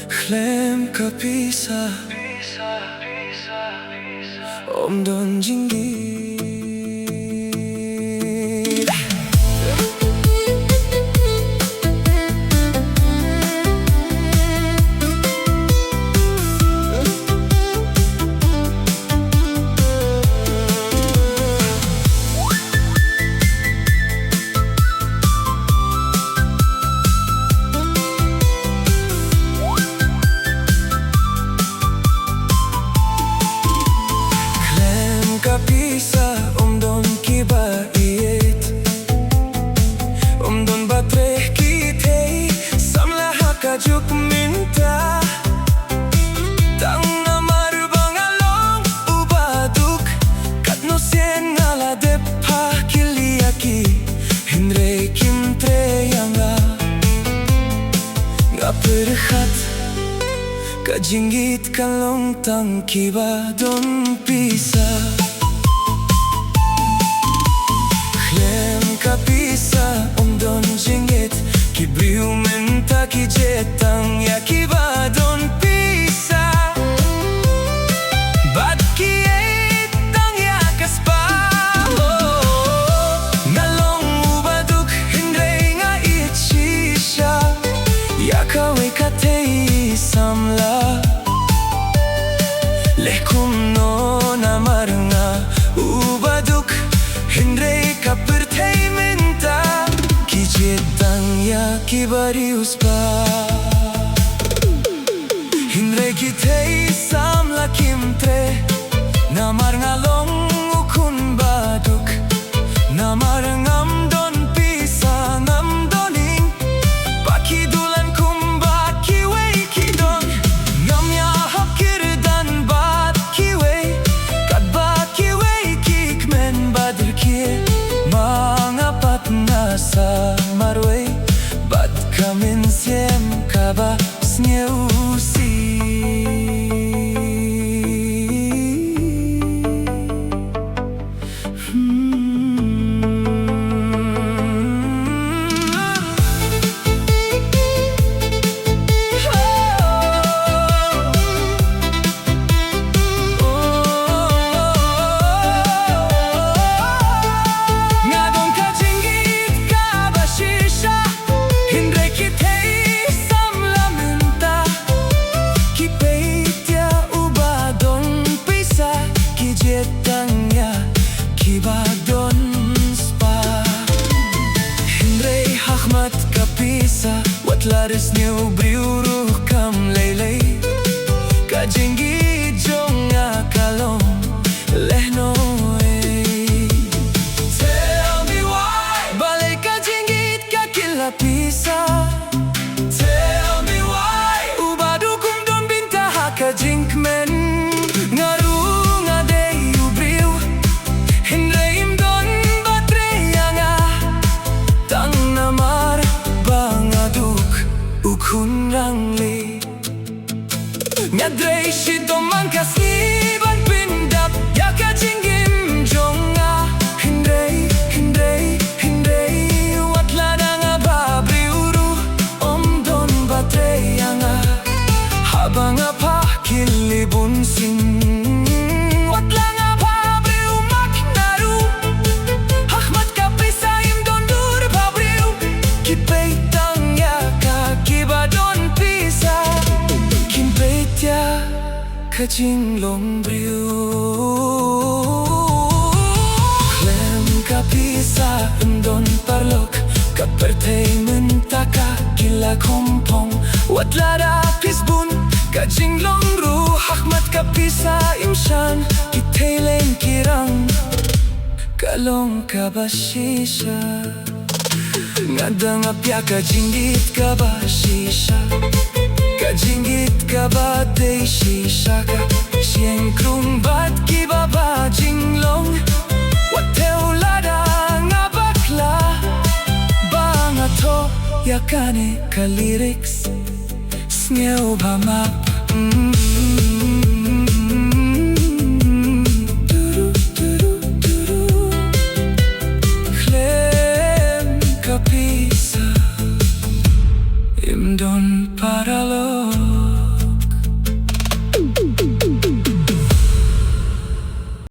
Khlem ka Pisa Om don jinggit Pisa, don ki Baieid don batre ki thei samla haka juk minta tang namar bangalong ubaduk katno sen ala de pa kiliaki hindre kimtre yanga ngaperhat kajingit kalong tang kiba don Pisa ka Pisa don jinggit kibriu menta ki jetang ya kiba don Pisa bad ki tang ya kaspa ngalong ubaduk hindre nga itchisha ya kawe katei samla lekum no namar nga ubaduk hindre ka kibari uspa hindre ki thei samla kimtre namar ngalong ukun baduk namar ngam don Pisa ngam doning baki dulan kumba kiwei kidong ngam ya hapkir dan bad kiwei kat ba kiwei kikmen badr kie mangapat nasa marwei Kamin siem kaba sneusi tangya kiba don spa hindre hahmat ka Pisa watlaris new briuru kam leilei ka jingi jonga kalong lehno tell me why balai ka jingit ka kila Pisa tell me why ubadu kum don binta haka jinkmen ngaru kunrangli nyadrei shidomang kasniban pindap yaka jinggim jonga hindrei watlana nga babriuru don batre yanga habang apa kilibun sing watlana babriu maknaru hahmat ka Pisa don dur babriu kipei kajing long briu Khlem ka Pisa don parlok ka pertei mentaka kila kompong watlara pisbun kajing long ru hahmat ka Pisa imshan kitelen kirang kalong ka bashisha ngadang apya kajingit ka bashisha kajingit ka ba de shishaka sien krung bat ki baba jinglong watelada nga bakla bangato yakane ka lyrics sneu ba map